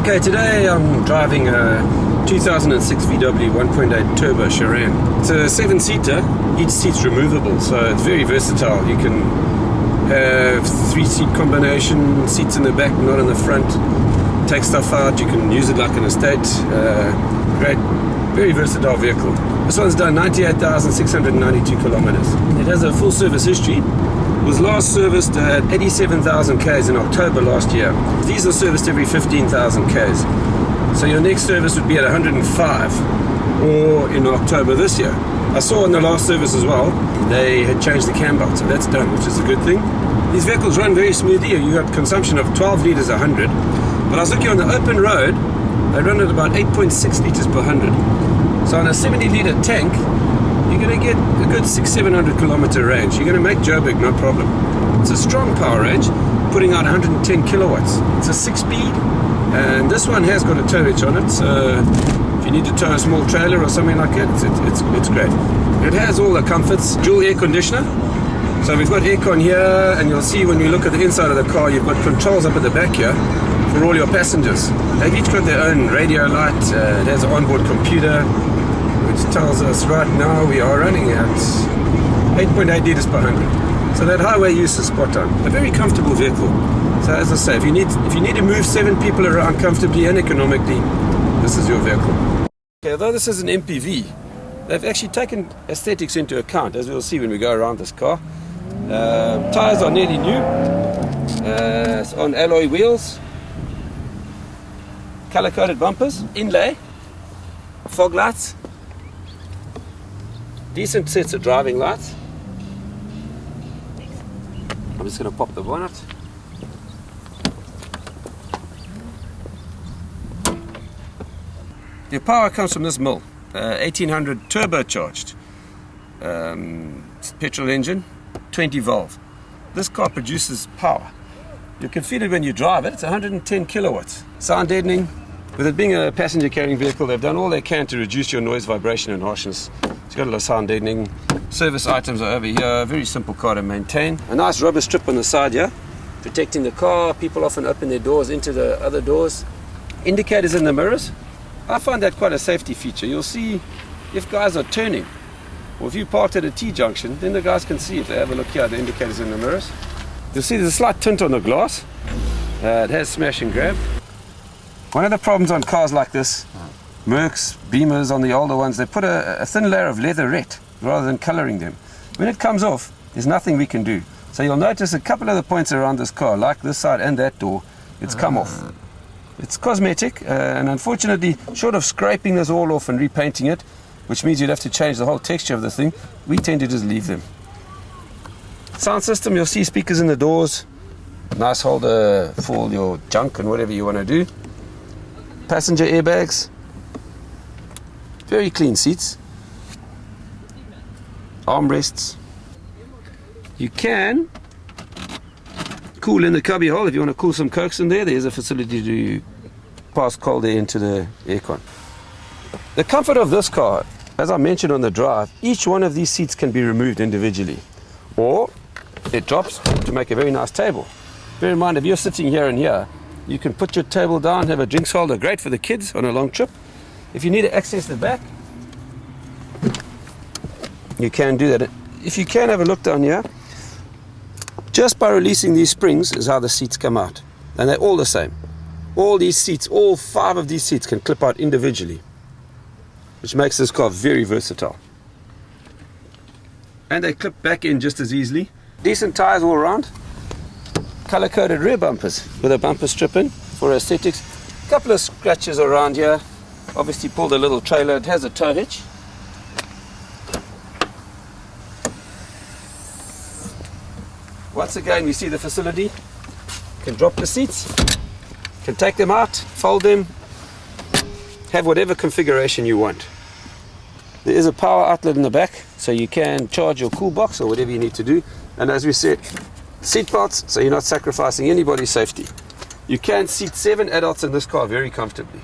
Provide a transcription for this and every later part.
Okay, today I'm driving a 2006 VW 1.8 turbo Sharan. It's a 7-seater, each seat's removable, so it's very versatile. You can have 3-seat combination, seats in the back, not in the front. Take stuff out, you can use it like an estate. Great, very versatile vehicle. This one's done 98,692 kilometers. It has a full service history. It was last serviced at 87,000 Ks in October last year. These are serviced every 15,000 Ks. So your next service would be at 105 or in October this year. I saw in the last service as well, they had changed the cam belt, so that's done, which is a good thing. These vehicles run very smoothly. You have consumption of 12 litres a 100. But I was looking on the open road, they run at about 8.6 litres per 100. So on a 70 litre tank, you're going to get a good 600-700 kilometer range. You're going to make Joburg, no problem. It's a strong power range, putting out 110 kilowatts. It's a 6-speed, and this one has got a tow hitch on it, so if you need to tow a small trailer or something like that, it's great. It has all the comforts, dual air conditioner. So we've got aircon here, and you'll see when we look at the inside of the car, you've got controls up at the back here for all your passengers. They've each got their own radio light. It has an onboard computer, which tells us right now we are running at 8.8 litres per 100. So that highway use is spot on. A very comfortable vehicle. So as I say, if you need to move 7 people around comfortably and economically, this is your vehicle. Okay, although this is an MPV, they've actually taken aesthetics into account, as we'll see when we go around this car. Tyres are nearly new. It's on alloy wheels. Color-coded bumpers, inlay, fog lights, decent sets of driving lights. I'm just going to pop the bonnet. Your power comes from this mill, 1800 turbocharged petrol engine, 20 valve. This car produces power. You can feel it when you drive it. It's 110 kilowatts. Sound deadening. With it being a passenger carrying vehicle, they've done all they can to reduce your noise, vibration and harshness. It's got a lot of sound deadening. Service items are over here. Very simple car to maintain. A nice rubber strip on the side here, protecting the car. People often open their doors into the other doors. Indicators in the mirrors. I find that quite a safety feature. You'll see if guys are turning, or if you parked at a T-junction, then the guys can see if they have a look here, the indicators in the mirrors. You'll see there's a slight tint on the glass. It has smash and grab. One of the problems on cars like this, Mercs, Beamers, on the older ones, they put a thin layer of leatherette rather than coloring them. When it comes off, there's nothing we can do. So you'll notice a couple of the points around this car, like this side and that door, it's come off. It's cosmetic, and unfortunately, short of scraping this all off and repainting it, which means you'd have to change the whole texture of the thing, we tend to just leave them. Sound system, you'll see speakers in the doors, nice holder for all your junk and whatever you want to do. Passenger airbags, very clean seats, armrests. You can cool in the cubby hole if you want to cool some cokes in there. There's a facility to pass cold air into the aircon. The comfort of this car, as I mentioned on the drive, each one of these seats can be removed individually, or it drops to make a very nice table. Bear in mind, if you're sitting here and here, you can put your table down, have a drinks holder, great for the kids on a long trip. If you need to access the back, you can do that. If you can have a look down here, just by releasing these springs is how the seats come out. And they're all the same. All these seats, all 5 of these seats can clip out individually, which makes this car very versatile. And they clip back in just as easily. Decent tires all around. Color-coded rear bumpers with a bumper strip in for aesthetics. A couple of scratches around here. Obviously pulled a little trailer. It has a tow hitch. Once again, we see the facility. Can drop the seats, can take them out, fold them, have whatever configuration you want. There is a power outlet in the back, so you can charge your cool box or whatever you need to do. And as we said, seat belts, so you're not sacrificing anybody's safety. You can seat 7 adults in this car very comfortably.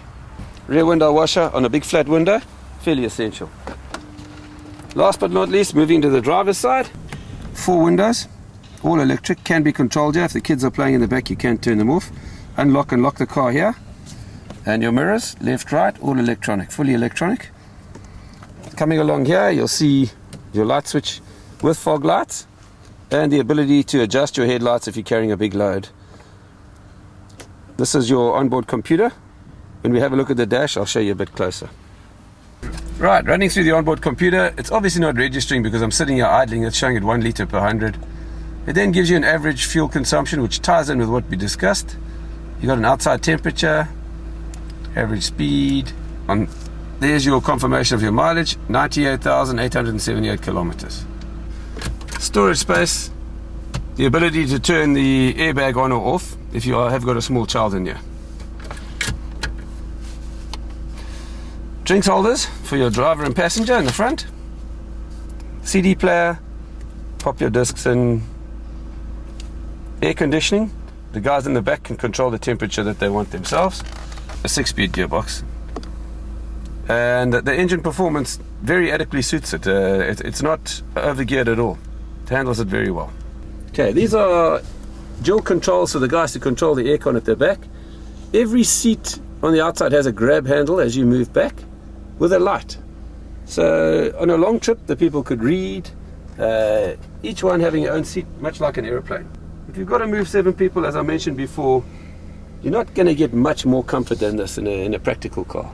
Rear window washer on a big flat window, fairly essential. Last but not least, moving to the driver's side, 4 windows, all electric, can be controlled here. If the kids are playing in the back, you can turn them off. Unlock and lock the car here. And your mirrors, left, right, all electronic, fully electronic. Coming along here, you'll see your light switch with fog lights and the ability to adjust your headlights if you're carrying a big load. This is your onboard computer. When we have a look at the dash, I'll show you a bit closer. Right, running through the onboard computer, it's obviously not registering because I'm sitting here idling. It's showing at 1 litre per 100. It then gives you an average fuel consumption, which ties in with what we discussed. You've got an outside temperature, average speed. There's your confirmation of your mileage, 98,878 kilometers. Storage space, the ability to turn the airbag on or off if you have got a small child in here. Drinks holders for your driver and passenger in the front. CD player, pop your discs in. Air conditioning, the guys in the back can control the temperature that they want themselves. A 6-speed gearbox. And the engine performance very adequately suits it. It's not overgeared at all. It handles it very well. Okay, these are dual controls for the guys to control the aircon at their back. Every seat on the outside has a grab handle as you move back with a light. So on a long trip, the people could read, each one having their own seat, much like an aeroplane. If you've got to move 7 people, as I mentioned before, you're not going to get much more comfort than this in a practical car.